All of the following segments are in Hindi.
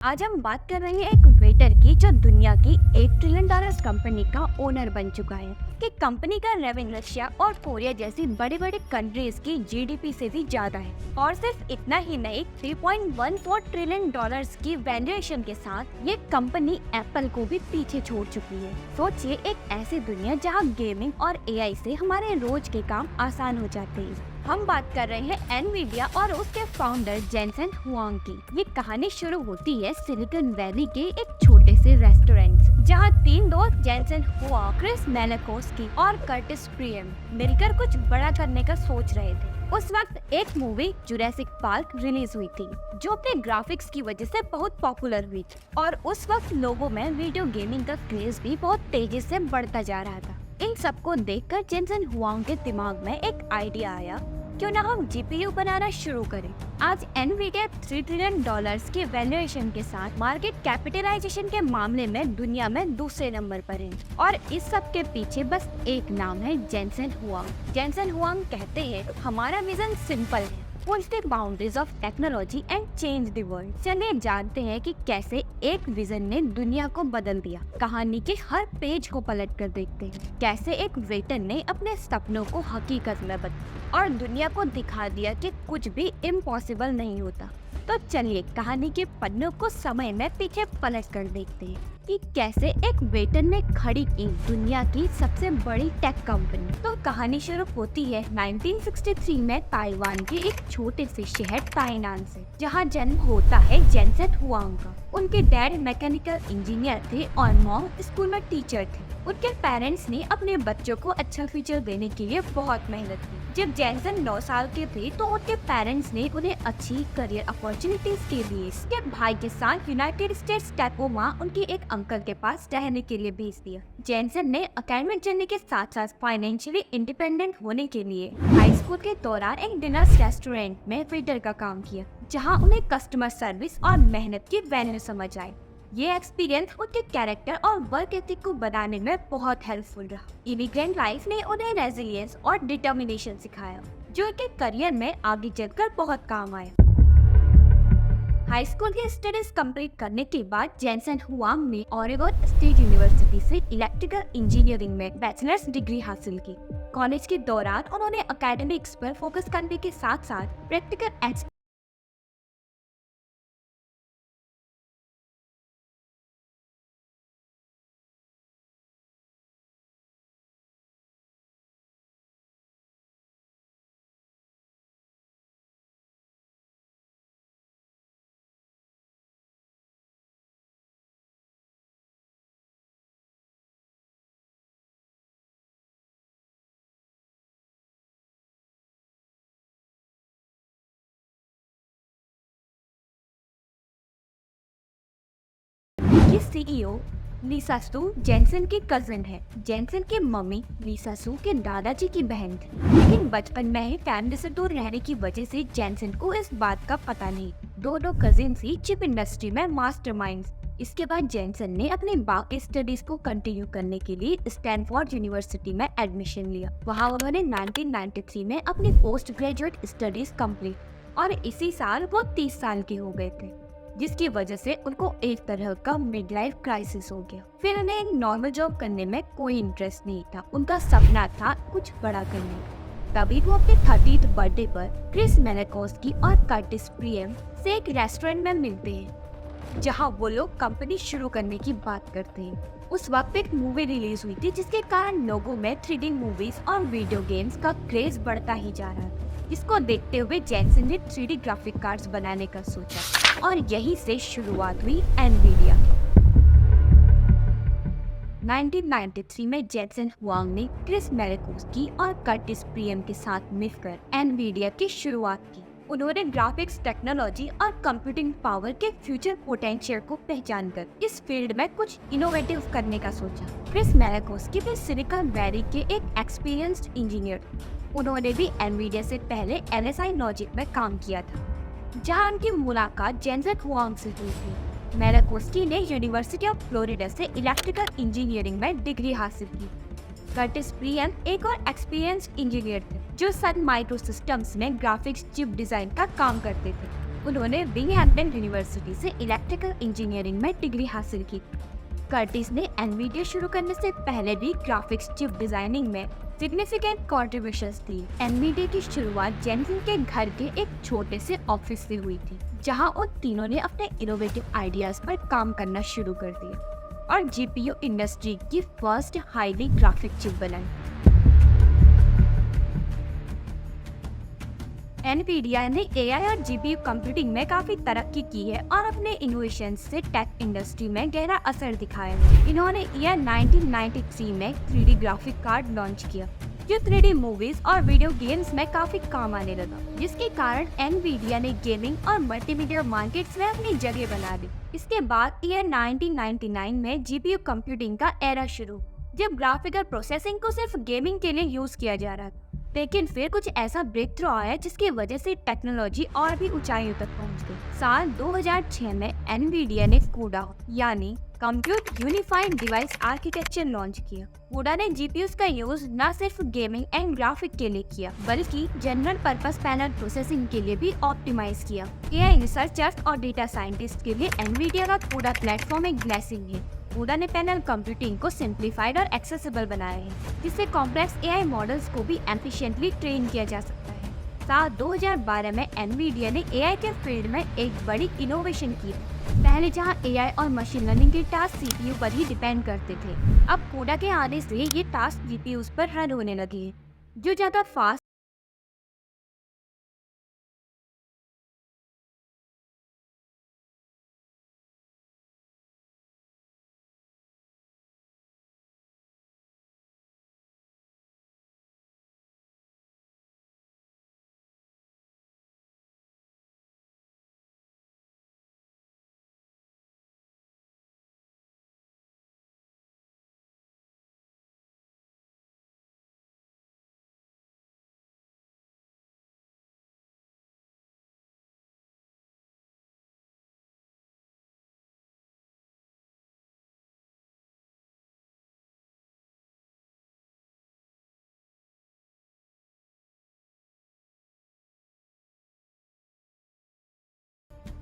आज हम बात कर रहे हैं एक वेटर की जो दुनिया की $1 ट्रिलियन कंपनी का ओनर बन चुका है। कि कंपनी का रेवेन्यू रशिया और कोरिया जैसी बड़े बड़े कंट्रीज की जीडीपी से भी ज्यादा है। और सिर्फ इतना ही नहीं, $3.14 ट्रिलियन की वैल्यूएशन के साथ ये कंपनी एप्पल को भी पीछे छोड़ चुकी है। सोचिए, एक ऐसी दुनिया जहाँ गेमिंग और एआई से हमारे रोज के काम आसान हो जाते हैं। हम बात कर रहे हैं एनवीडिया और उसके फाउंडर जेनसेन हुआंग की। ये कहानी शुरू होती है सिलिकॉन वैली के एक छोटे से रेस्टोरेंट से, जहाँ तीन दोस्त जेनसेन हुआंग, क्रिस मेलेकोस्की और कर्टिस प्रियम मिलकर कुछ बड़ा करने का सोच रहे थे। उस वक्त एक मूवी जुरासिक पार्क रिलीज हुई थी, जो अपने ग्राफिक्स की वजह से बहुत पॉपुलर हुई थी। और उस वक्त लोगों में वीडियो गेमिंग का क्रेज भी बहुत तेजी से बढ़ता जा रहा था। इन सबको देखकर जेनसेन हुआंग के दिमाग में एक आइडिया आया, क्यों ना हम जीपीयू बनाना शुरू करें। आज एनवीडिया $3 ट्रिलियन की वैल्यूएशन के साथ मार्केट कैपिटलाइजेशन के मामले में दुनिया में दूसरे नंबर पर है। और इस सब के पीछे बस एक नाम है, जेनसेन हुआंग। जेनसेन हुआंग कहते हैं, हमारा विजन सिंपल है, push the boundaries of technology and change the world. चलिए जानते हैं कि कैसे एक विजन ने दुनिया को बदल दिया। कहानी के हर पेज को पलट कर देखते हैं, कैसे एक वेटर ने अपने सपनों को हकीकत में बदला और दुनिया को दिखा दिया कि कुछ भी इम्पॉसिबल नहीं होता। तो चलिए कहानी के पन्नों को समय में पीछे पलट कर देखते हैं कि कैसे एक वेटर ने खड़ी की दुनिया की सबसे बड़ी टेक कंपनी। तो कहानी शुरू होती है 1963 में ताइवान के एक छोटे से शहर ताइनान से, जहां जन्म होता है जेनसेन हुआंग का। उनके डैड मैकेनिकल इंजीनियर थे और मॉम स्कूल में टीचर थे। उनके पेरेंट्स ने अपने बच्चों को अच्छा फ्यूचर देने के लिए बहुत मेहनत की। जब जेनसेन 9 साल के थे तो उनके पेरेंट्स ने उन्हें अच्छी करियर अपॉर्चुनिटीज के लिए उसके भाई के साथ यूनाइटेड स्टेट्स टैकोमा उनके एक अंकल के पास रहने के लिए भेज दिया। जेनसेन ने एकेडमिक जर्नी के साथ साथ फाइनेंशियली इंडिपेंडेंट होने के लिए हाई स्कूल के दौरान एक डिनर रेस्टोरेंट में वेटर का काम किया, जहां उन्हें कस्टमर सर्विस और मेहनत की वैल्यू समझ आई। ये एक्सपीरियंस उनके कैरेक्टर और वर्क एथिक को बनाने में बहुत हेल्पफुल रहा। इमिग्रेंट लाइफ ने उन्हें रेजिलियंस और डिटर्मिनेशन सिखाया, जो उनके करियर में आगे चलकर बहुत काम आया। हाई स्कूल की स्टडीज कंप्लीट करने के बाद जेनसेन हुआंग ने ओरेगोन स्टेट यूनिवर्सिटी से इलेक्ट्रिकल इंजीनियरिंग में बैचलर्स डिग्री हासिल की। कॉलेज के दौरान उन्होंने एकेडमिक्स पर फोकस करने के साथ साथ प्रैक्टिकल की सीईओ लीसा सू जेनसेन की कजिन है। जेनसेन की मम्मी लीसा सू के दादाजी की बहन थी, लेकिन बचपन में ही फैमिली से दूर रहने की वजह से जेनसेन को इस बात का पता नहीं। दोनों कजिन ही चिप इंडस्ट्री में मास्टरमाइंड्स। इसके बाद जेनसेन ने अपने बाकी स्टडीज को कंटिन्यू करने के लिए स्टैनफोर्ड यूनिवर्सिटी में एडमिशन लिया। वहाँ उन्होंने 1993 में अपनी पोस्ट ग्रेजुएट स्टडीज कंप्लीट और इसी साल वो 30 साल के हो गए थे, जिसकी वजह से उनको एक तरह का मिड लाइफ क्राइसिस हो गया। फिर उन्हें एक नॉर्मल जॉब करने में कोई इंटरेस्ट नहीं था। उनका सपना था कुछ बड़ा करने। तभी वो अपने 30th बर्थडे पर क्रिस मेलेकोस्की और कर्टिस प्रियम से एक रेस्टोरेंट में मिलते हैं, जहां वो लोग कंपनी शुरू करने की बात करते हैं। उस वक्त एक मूवी रिलीज हुई थी, जिसके कारण लोगों में 3D मूवीज और वीडियो गेम्स का क्रेज बढ़ता ही जा रहा था। इसको देखते हुए जेनसेन ने 3D ग्राफिक कार्ड्स बनाने का सोचा और यही से शुरुआत हुई एनवीडिया। 1993 में जेनसेन हुआंग ने क्रिस मेलेकोस्की और कर्टिस प्रियम के साथ मिलकर एनवीडिया की शुरुआत की। उन्होंने ग्राफिक्स टेक्नोलॉजी और कंप्यूटिंग पावर के फ्यूचर पोटेंशियल को पहचानकर इस फील्ड में कुछ इनोवेटिव करने का सोचा। क्रिस मेलेकोस्की भी सिलिकॉन वैली के एक एक्सपीरियंस्ड इंजीनियर। उन्होंने भी एनवीडिया से पहले NSI लॉजिक में काम किया था, जहां उनकी मुलाकात जेनसेन हुआंग से हुई थी। मेलेकोस्की ने यूनिवर्सिटी ऑफ फ्लोरिडा से इलेक्ट्रिकल इंजीनियरिंग में डिग्री हासिल की। कर्टिस प्रियम एक और एक्सपीरियंस्ड इंजीनियर थे, जो सन माइक्रो सिस्टम्स में ग्राफिक्स चिप डिजाइन का काम करते थे। उन्होंने विंगहैम्पटन यूनिवर्सिटी से इलेक्ट्रिकल इंजीनियरिंग में डिग्री हासिल की। कर्टिस ने एनवीडिया शुरू करने से पहले भी ग्राफिक्स चिप डिजाइनिंग में सिग्निफिकेंट कॉन्ट्रीब्यूशंस दी। एनवीडिया की शुरुआत जेनसन के घर के एक छोटे से ऑफिस से हुई थी, जहां उन तीनों ने अपने इनोवेटिव आइडियाज पर काम करना शुरू कर दिया और जीपीयू इंडस्ट्री की फर्स्ट हाईली ग्राफिक चिप बनाई। एनवीडिया ने एआई और जीपीयू कंप्यूटिंग में काफी तरक्की की है और अपने इनोवेशन से टेक इंडस्ट्री में गहरा असर दिखाया है। इन्होंने ईयर 1993 में 3D ग्राफिक कार्ड लॉन्च किया, जो 3D मूवीज और वीडियो गेम्स में काफी काम आने लगा, जिसके कारण एनवीडिया ने गेमिंग और मल्टीमीडिया मार्केट्स में अपनी जगह बना ली। इसके बाद ईयर 1999 में जीपीयू कंप्यूटिंग का एरा शुरू, जब ग्राफिकल प्रोसेसिंग को सिर्फ गेमिंग के लिए यूज किया जा रहा था। लेकिन फिर कुछ ऐसा ब्रेक थ्रू आया जिसकी वजह से टेक्नोलॉजी और भी ऊंचाइयों तक पहुंच गई। साल 2006 में एनवीडिया ने CUDA यानी compute unified device architecture launch किया। CUDA ने जीपीयूज का यूज न सिर्फ गेमिंग एंड ग्राफिक के लिए किया, बल्कि जनरल पर्पस पैनल प्रोसेसिंग के लिए भी ऑप्टिमाइज किया। एआई रिसर्चर्स और डेटा साइंटिस्ट के लिए एनवीडिया का CUDA प्लेटफॉर्म एक ब्लेसिंग है। CUDA ने पैनल कंप्यूटिंग को सिंप्लीफाइड और एक्सेसिबल बनाया है, जिससे कॉम्प्लेक्स एआई मॉडल्स को भी एफिशिएंटली ट्रेन किया जा सकता है। साल 2012 में एनवीडिया ने एआई के फील्ड में एक बड़ी इनोवेशन की। पहले जहां एआई और मशीन लर्निंग के टास्क सीपीयू पर ही डिपेंड करते थे, अब CUDA के आने से ये टास्क जीपीयूज पर रन होने लगे हैं, जो ज्यादा फास्ट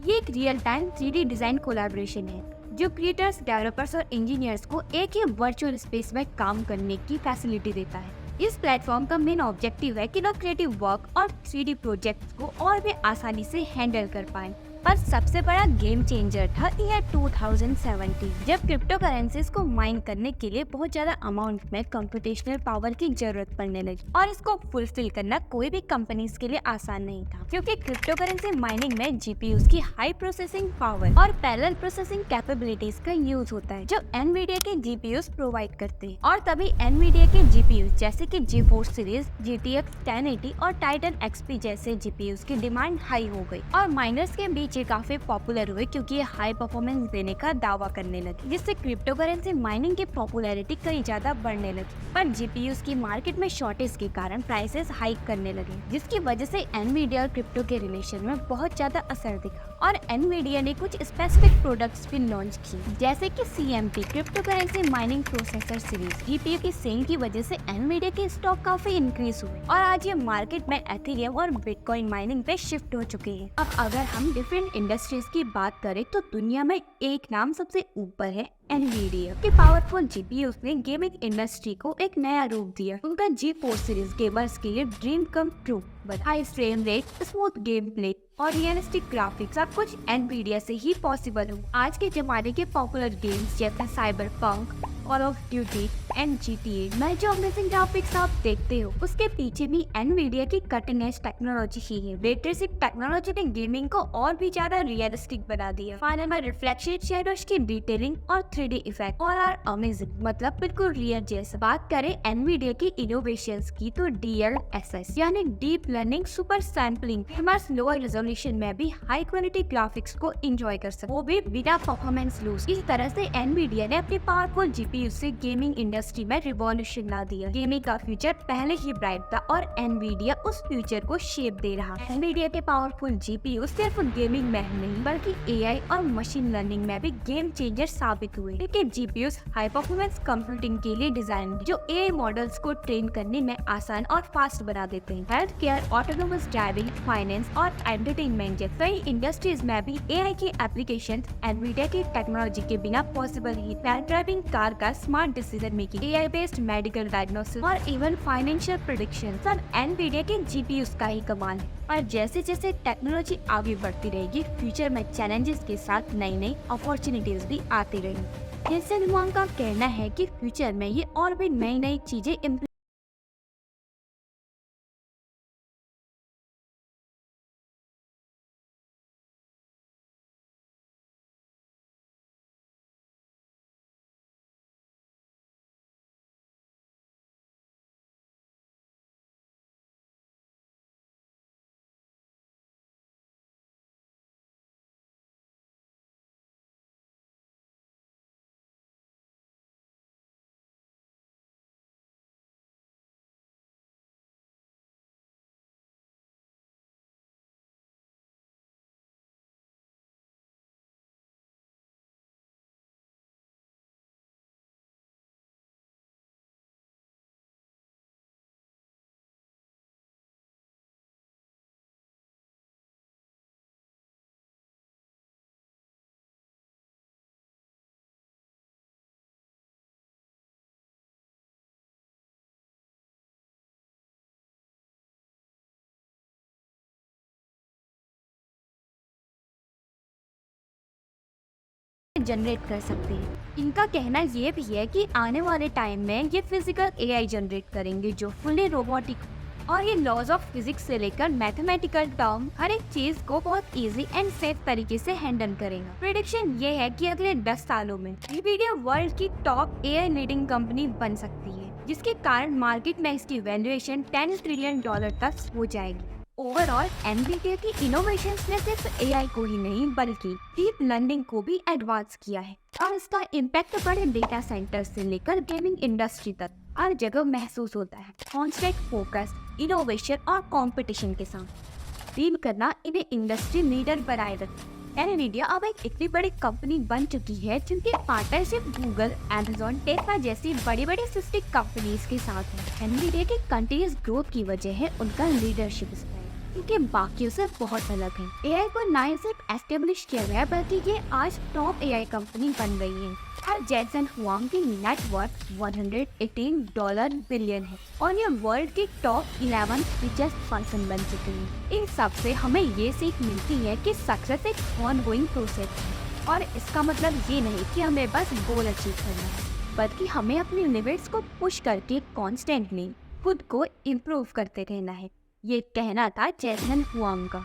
ये एक real time 3D design collaboration है, जो क्रिएटर्स, डेवलपर्स और इंजीनियर्स को एक ही वर्चुअल स्पेस में काम करने की फैसिलिटी देता है। इस प्लेटफॉर्म का मेन ऑब्जेक्टिव है कि लोग क्रिएटिव वर्क और 3D प्रोजेक्ट्स को और भी आसानी से हैंडल कर पाएं। पर सबसे बड़ा गेम चेंजर था ईयर 2017, जब क्रिप्टो करेंसीज को माइन करने के लिए बहुत ज्यादा अमाउंट में कंप्यूटेशनल पावर की जरूरत पड़ने लगी और इसको फुलफिल करना कोई भी कंपनीज के लिए आसान नहीं था, क्योंकि क्रिप्टो करेंसी माइनिंग में जीपीयूज की हाई प्रोसेसिंग पावर और पैरेलल प्रोसेसिंग कैपेबिलिटीज का यूज होता है, जो एनवीडिया के जीपीयूज प्रोवाइड करते हैं। और तभी एनवीडिया के जीपीयूज जैसे कि GeForce सीरीज, GTX 1080 और टाइटन XP जैसे जीपीयूज की डिमांड हाई हो गई और माइनर्स के बीच ये काफी पॉपुलर हुए, क्योंकि ये हाई परफॉर्मेंस देने का दावा करने लगे, जिससे क्रिप्टो करेंसी माइनिंग की पॉपुलैरिटी कई ज्यादा बढ़ने लगी। पर जीपीयूज की मार्केट में शॉर्टेज के कारण प्राइसेस हाइक करने लगे, जिसकी वजह से एनवीडिया और क्रिप्टो के रिलेशन में बहुत ज्यादा असर दिखा और एनवीडिया ने कुछ स्पेसिफिक प्रोडक्ट्स भी लॉन्च की, जैसे कि CMP crypto currency mining processor series. GPU की सेल की वजह से एनवीडिया के स्टॉक काफी इंक्रीज हुए और आज ये मार्केट में एथेरियम और बिटकॉइन माइनिंग पे शिफ्ट हो चुके हैं। अब अगर हम डिफरेंट इंडस्ट्रीज की बात करें तो दुनिया में एक नाम सबसे ऊपर है, एनवीडिया के पावरफुल जीपीयूज ने गेमिंग इंडस्ट्री को एक नया रूप दिया। उनका GeForce सीरीज गेमर्स के लिए dream come true, but high frame rate, smooth game play और रियलिस्टिक ग्राफिक्स सब कुछ एनवीडिया से ही पॉसिबल हो। आज के जमाने के पॉपुलर गेम्स जैसे cyberpunk, call of duty and GTA में जो अमेजिंग ग्राफिक्स आप देखते हो, उसके पीछे भी एनवीडिया की कटिंग एज टेक्नोलॉजी ही है। लेटेस्ट टेक्नोलॉजी ने गेमिंग को और भी ज्यादा रियलिस्टिक बना दिया। फाइनल में रिफ्लेक्शन, शैडोज की डिटेलिंग और 3D इफेक्ट और आर अमेजिंग, मतलब बिल्कुल रियल जैसा। बात करें एनवीडिया की इनोवेशंस की तो DLSS यानी deep learning super sampling gamers lower resolution में भी हाई क्वालिटी ग्राफिक्स को एंजॉय कर सकते, वो भी बिना परफॉर्मेंस लूज। इस तरह से एनवीडिया ने अपनी पावरफुल जीपीयू जीपीयू से गेमिंग इंडस्ट्री में रिवॉल्यूशन ला दिया। गेमिंग का फ्यूचर पहले ही ब्राइट था और एनवीडिया उस फ्यूचर को शेप दे रहा है। एनवीडिया के पावरफुल जीपीयू सिर्फ गेमिंग में ही नहीं बल्कि एआई और मशीन लर्निंग में भी गेम चेंजर साबित हुए। लेकिन जीपीयू हाई परफॉर्मेंस कंप्यूटिंग के लिए डिजाइन जो एआई मॉडल्स को ट्रेन करने में आसान और फास्ट बना देते हैं। Health care, autonomous driving, finance और एंटरटेनमेंट जैसे कई इंडस्ट्रीज में भी एआई की एप्लीकेशन एनवीडिया की टेक्नोलॉजी के बिना पॉसिबल ही। सेल्फ ड्राइविंग कार का smart decision making, AI based medical diagnosis और इवन फाइनेंशियल प्रेडिक्शन सब एनवीडिया के जीपीयूज का ही कमाल है। और जैसे जैसे टेक्नोलॉजी आगे बढ़ती रहेगी, फ्यूचर में चैलेंजेस के साथ नई नई अपॉर्चुनिटीज भी आती रहेंगी। जेसन हुआंग का कहना है कि फ्यूचर में ये और भी नई नई चीजें जनरेट कर सकते हैं। इनका कहना ये भी है कि आने वाले टाइम में ये फिजिकल एआई जनरेट करेंगे जो फुली रोबोटिक और ये लॉज ऑफ फिजिक्स से लेकर मैथमेटिकल टर्म हर एक चीज को बहुत इजी एंड सेफ तरीके से हैंडल करेगा। प्रेडिक्शन ये है कि अगले 10 सालों में NVIDIA वर्ल्ड की टॉप एआई लीडिंग कंपनी बन सकती है, जिसके कारण मार्केट में इसकी वैल्यूएशन $10 ट्रिलियन तक हो जाएगी। ओवरऑल एनवीडिया की इनोवेशंस ने सिर्फ एआई को ही नहीं बल्कि डीप लर्निंग को भी एडवांस किया है और इसका इम्पैक्ट बड़े डेटा सेंटर से लेकर गेमिंग इंडस्ट्री तक हर जगह महसूस होता है। कॉन्स्टेंट फोकस, इनोवेशन और कंपटीशन के साथ डील करना इन्हें इंडस्ट्री लीडर बनाए रखता है। एनवीडिया अब एक इतनी बड़ी कंपनी बन चुकी है जिनकी पार्टनरशिप गूगल, अमेज़न, टेस्ला जैसी बड़ी बड़ी सिस्टम कंपनीज के साथ है। एनवीडिया की कंटिन्यूअस ग्रोथ की वजह है उनका लीडरशिप स्टाइल, क्योंकि बाकियों से बहुत अलग है। एआई को ना सिर्फ एस्टेब्लिश किया गया बल्कि ये आज टॉप एआई कंपनी बन गई है और जेसन हुआंग की नेटवर्थ $118 बिलियन है और ये वर्ल्ड की टॉप 11 रिचेस्ट पर्सन बन चुके हैं। इन सब से हमें ये सीख मिलती है कि सक्सेस एक ऑनगोइंग प्रोसेस है और इसका मतलब ये नहीं कि हमें बस गोल अचीव करना है, बल्कि हमें अपनी लिमिट्स को पुश करके कॉन्स्टेंटली खुद को इम्प्रूव करते रहना है। ये कहना था जेसन हुआंग का।